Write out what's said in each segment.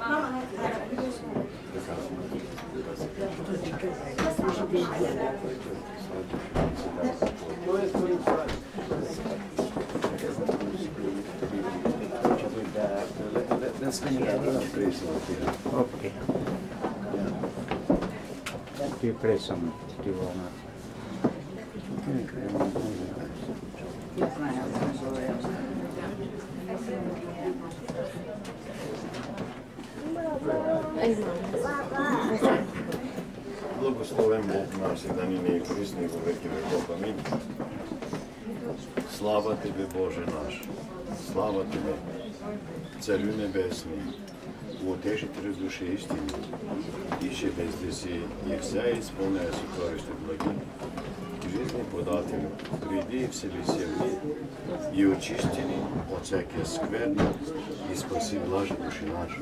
Okay. Do you pray some? Do you want to? Благословен Бог наш и да ни не присни во веки веков. Амин. Слава Тебе, Боже наш, слава Тебе, Царю Небесни, Утешителю души истини, ише безде си и вся изпълняя сотворище благи, жизни подателю, приди в себе севни и очисти ни от всякия скверно и спаси блажи души наши.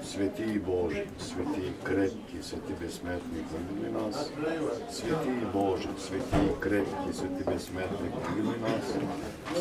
Свети и Божи, свети и крепки, свети безсмертни, помилуй нас. Свети и Божи, свети и крепки, свети безсмертни, помилуй нас.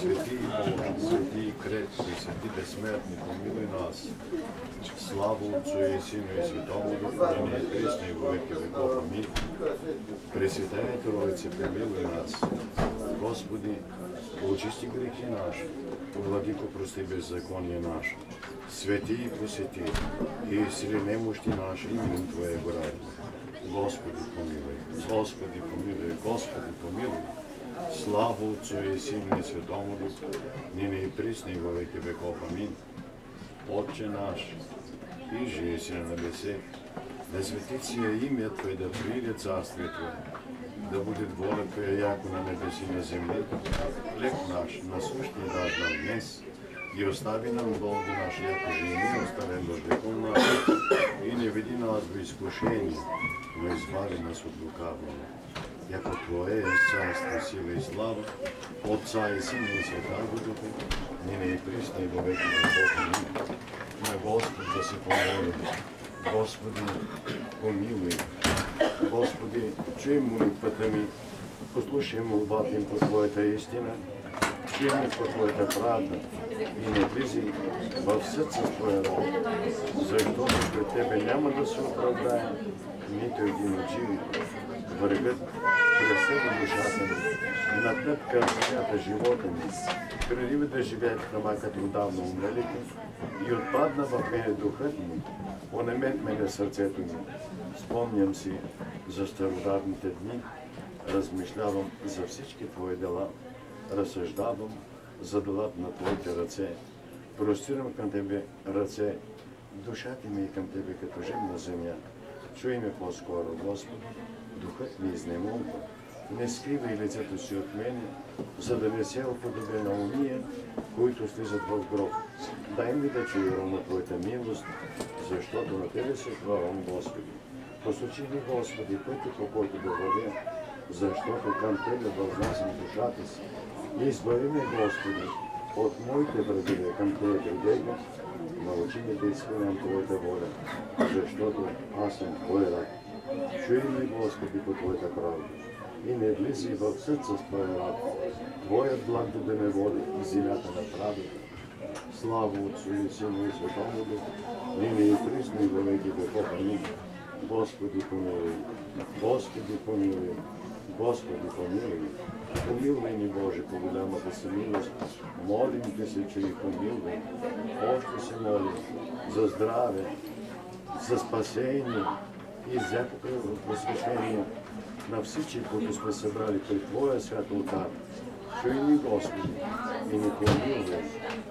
Свети и Божи, свети и крепки, свети безсмертни, помилуй нас. Слава Отцу и Сину и Святому Духу, да ни е присно и во веки веков. Амин. Пресветая Троице, помилуй нас. Господи, очисти грехи наши, владико прости беззаконие наше. Свети и посети, и исцели немощи наши именем Твоего ради. Господи помилуй, Господи помилуй, Господи помилуй. Слава Отцу и Сину и Святому Духу, нине и присно и во веки веков. Амин. Отче наш, и жиси на небесе, да свети сие имя Твое, да приде царствие Твое, да будет воля Твоя, яко на небеси и на земле. Хлеб наш насущный даж нам днес, и остави нам долги наши, яко же и мы оставим должником нашим, и не веди нас в искушение, но избави нас от лукавого. Яко Твое е царство, сила и слава, Отца и Сина и Святаго Духа, нине и присно и во веки веков. Амин. На Господ да се помолим. Господи, помилуй. Господи, чуй молитвата ми, послушай молбата им по Твоята истина, чуй ми по Твоята правда и не влизи в съд с Твоя род, защото пред Тебе няма да се оправдае нито един от живите. Врагът преследва душата ми, натъпка земята живота ми, преди ме да живеят храма като отдавна умрелите и отпадна в мене духът ми, онемет мене сърцето ми. Спомням си за стародавните дни, размишлявам за всички Твои дела, разсъждавам за делата на Твоите ръце, простирам към Тебе ръце, душата ми е към Тебе като жемна земя. Чуй ме по-скоро, Господи, духът ми изнемогва. Не скривай лицето си от мене, за да не се уподобя на уния, които слизат в гроб. Дай ми да чуя на Твоята милост, защото на Тебе се хвалям, Господи. Посочи ми, Господи, пътя, по който да вървя, защото към Тебе възнасям душата си. Избави ме, Господи, от моите врагове, към Тебе прибегнах. Научи ме да изпълням Твоята воля, защото аз съм Твой раб. Чуй ме, Господи, по Твоята правда и не влизи в съд с Твоя раб. Твоят благ да ме води и земята на правдата. Слава Отцу и Сину и Святому Духу, нине и присно и во веки веков. Амин. Господи помилуй, Господи помилуй, Господи помилуй. Помилуй ни, Боже, по голямата си милост. Молим Те се, че и помилуй. Още се молим за здраве, за спасение и всякакво просветление на всички, които сме събрали пред Твоя свят олтар. Чуй ни, Господи, и ни помилуй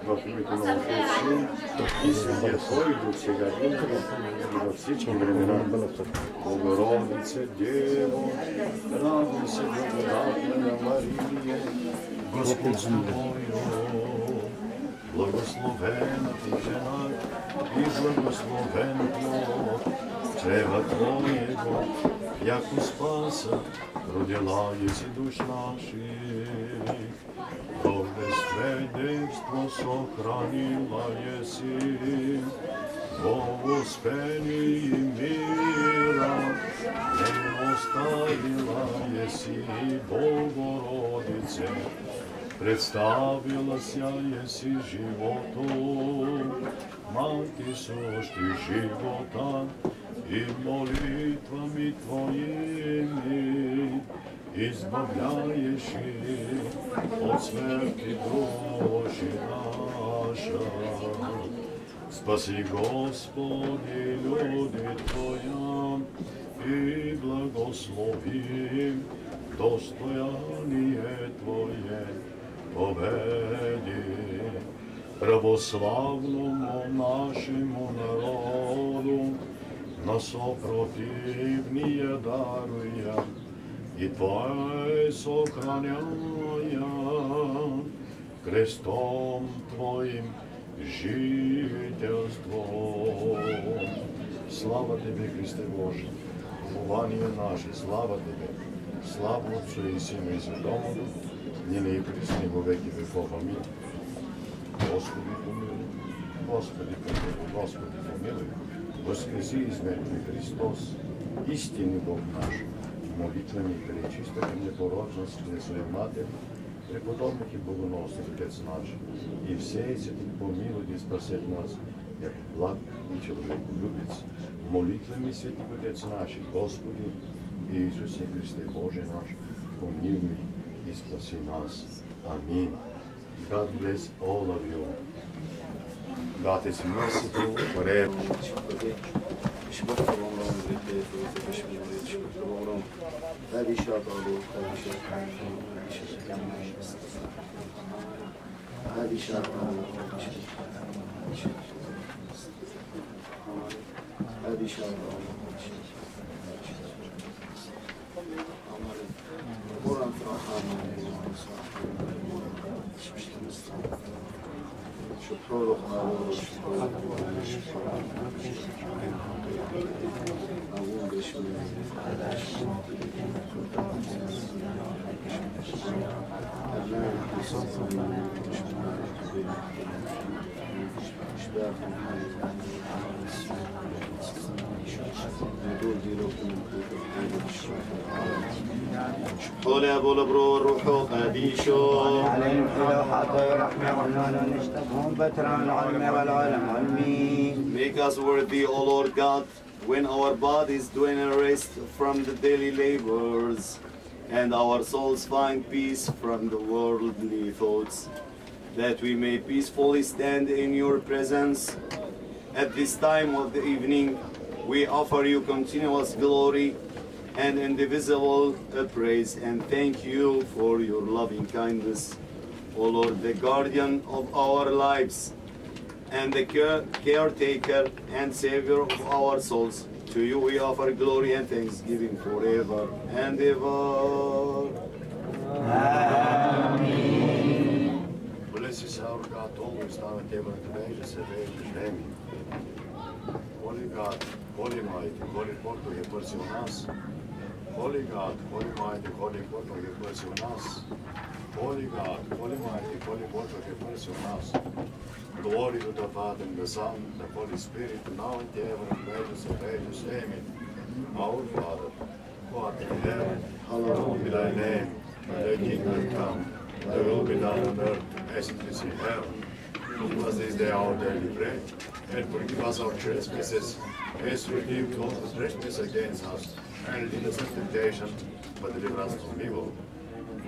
в името на Отец, Син и Святия Твой Дух, сега винаги и във всички времена. Богородице, Дево, радуй се, благодатна Мария, Господ с Тобою, благословена Ти жена и благословен плод чрева Твоего, яко спаса родила еси душ наших. В безвреденство сохранила еси, во успение и мира не оставила еси, Богородице. Представила ся еси живото, Mati sušti života i molitvami tvojimi izbavljaješ od smrti duši naša. Spasi Gospodi ljudi Tvoja i blagoslovi dostojanije Tvoje pobedi. Pravoslavnom našemu narodu nas oprotivnije daruja i Tvoje sohranjaja krestom Tvojim žiteljstvom. Slava Tebe, Hriste Bože, uпование наше, слава Тебе, слава Отцу и Сину и Святому, ныне и присно во веки веков. Аминь. Господи помилуй, Господи помилуй, Господи помилуй, воскреси из мертвых Христос, истинный Бог наш, молитвами пречистая непорочность Христовой Матери, преподобных и богоносных Отец наш, и все эти помилуй и спасет нас, як благ и человеколюбец, молитвами святых Отец наших, Господи Иисусе Христе Боже наш, помилуй и спаси нас. Аминь. God bless all of you. God is merciful forever. حول بولبرو الروح قديشو عليهم حتى رحمة نشتبهم بتران العلم والعلم علمين. Make us worthy, O Lord God, when our bodies dwell in rest from the daily labors, and our souls find peace from the worldly thoughts, that we may peacefully stand in your presence. At this time of the evening, we offer you continuous glory and indivisible praise, and thank you for your loving kindness, O Lord, the guardian of our lives and the caretaker and savior of our souls. To you we offer glory and thanksgiving forever and ever. Amen. Bless us, our God, always now and ever, and today, just today, Amen. Holy God, Holy Mighty, Holy Porto, je prsi u nas. Holy God, Holy Mighty, Holy Porto, je prsi u nas. Holy God, Holy Mighty, Holy Porto, je prsi u nas. Glory to the Father, and the Son, and the Holy Spirit, now and ever, and ages of ages. Amen. Our Father, who art in heaven, hallowed be thy name. Thy kingdom come, thy will be done on earth as it is in heaven. Give us this day our daily bread, and forgive us our trespasses, as we forgive those who trespass against us. And lead us into temptation, but deliver us from evil.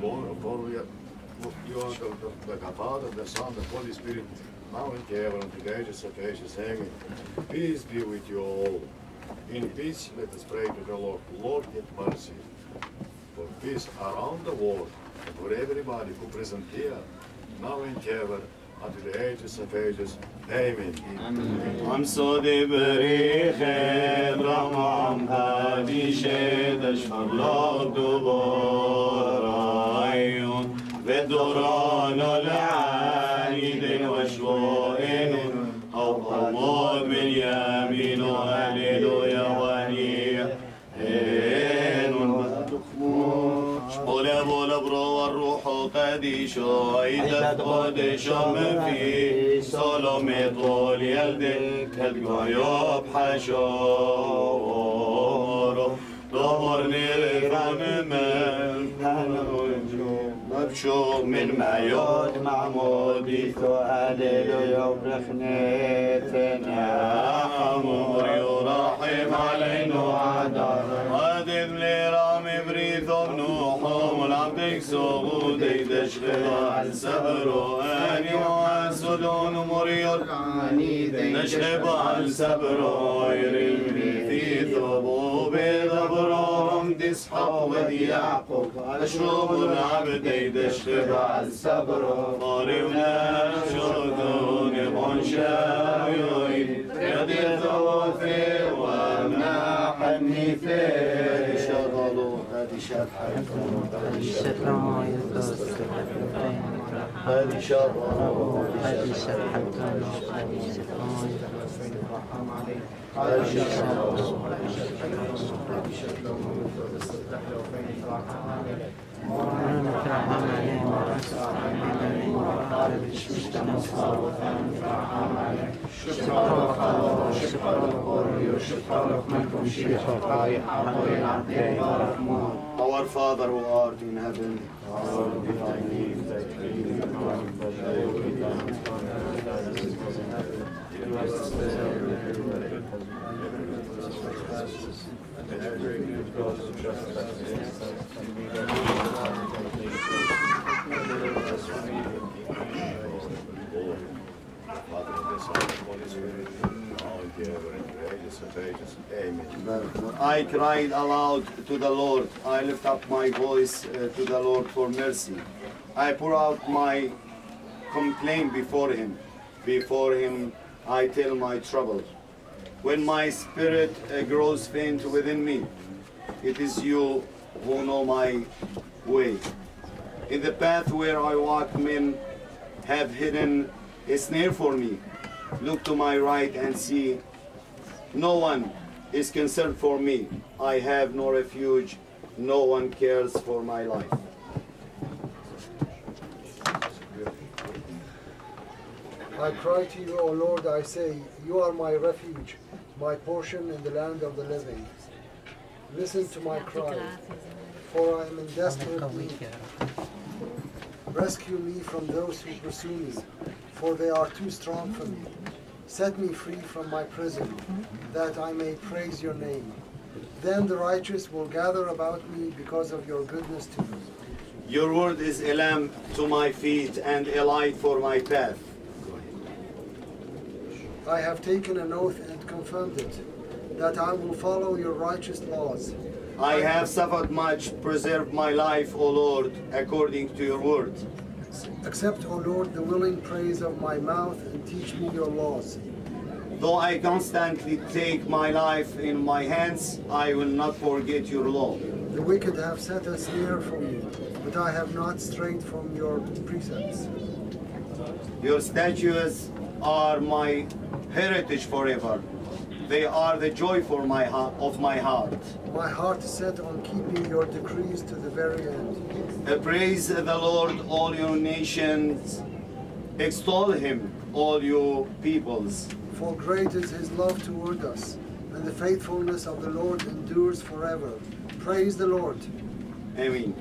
Glory, for you are the Father, the Son, the Holy Spirit, now and ever, and to the ages of ages. Amen. Peace be with you all. In peace, let us pray to the Lord. Lord, have mercy. For peace around the world, and for everybody who present here, now and ever, unto the ages of ages. Amen. I'm so de berichet ramam hadishe dashfar log duborayun vedoran al-aidin washvoin aw qamod min yaminu hallelujah wahiyah Ola bola bro الروح قديش عيدت قدش من في سلامة طول يلدك الجيوب حشار دبر نرفع من بشوق من معيود معمود بيثو هاليلويا وبرخنيتنا أمور يرحم علينا وعدار وادذ لي رامي بريثو بنوحو والعبدك سوغو ديدش غبال سبرو أني واسدون مريور نشغب على سبرو يرمي في ثوبو بضبرهم تسحق ودي يعقوب أشرب العبد يدشغب على سبرو قاربنا شدون بونشاوي يدي ثوثي ومناح النفاق شغلوا هذه شرحة هذه شرحة Our Father who art in heaven, hallowed be thy name, thy kingdom come, thy will be done on earth as it is in heaven. Give us this day our daily bread, and every good cause to trespass against us, and lead us not into temptation, but deliver us from evil. Lord, Father, and the Son, and the Holy Spirit, now and forever and for ages of ages. Amen. I cried aloud to the Lord. I lift up my voice to the Lord for mercy. I pour out my complaint before Him. Before Him I tell my trouble. When my spirit grows faint within me, it is you who know my way. In the path where I walk, men have hidden a snare for me. Look to my right and see. No one is concerned for me. I have no refuge. No one cares for my life. I cry to you, O Lord, I say, you are my refuge, my portion in the land of the living. Listen to my cry, for I am in desperate need. Rescue me from those who pursue me, for they are too strong for me. Set me free from my prison, that I may praise your name. Then the righteous will gather about me because of your goodness to me. Your word is a lamp to my feet and a light for my path. I have taken an oath and confirmed it, that I will follow your righteous laws. I have suffered much. Preserve my life, O Lord, according to your word. Accept, O Lord, the willing praise of my mouth and teach me your laws. Though I constantly take my life in my hands, I will not forget your law. The wicked have set a snare for me, but I have not strayed from your precepts. Your statutes are my heritage forever. They are the joy for of my heart. My heart is set on keeping your decrees to the very end. Praise the Lord, all your nations. Extol him, all you peoples. For great is his love toward us, and the faithfulness of the Lord endures forever. Praise the Lord. Amen.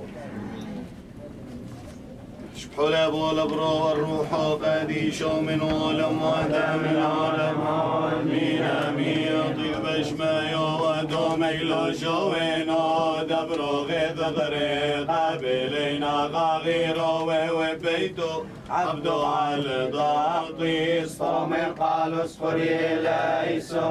شبحول أبو الأبرو والروح قديش من الأموات من العالم آمين آمين طيب شمايو ودوم إلو شوينو دبرو غيث غريق قبلينا غغيرو وبيتو عبدو على ضاطي صوم قالوا اسخري ليسو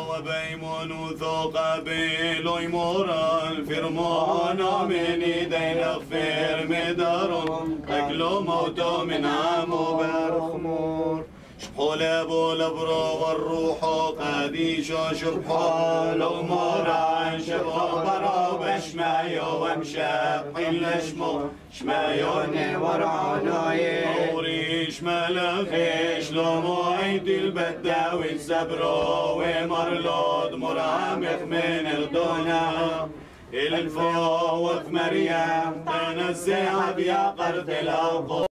وبيمون وثوق بيلو يمور الفرمون من يدين اغفر مدارون تقلو موتو من عمو برخمور شبحول ابو الابرو والروح قديشو شبحول امور عن شبحو برو بشمايو ومشاقين لشمو شمايوني ورعونوي وريش ملخيش لومو عيد البداوي سبرو ومرلود مرامخ من الدنيا الفوث مريم تنزع بيا قرد الأوقات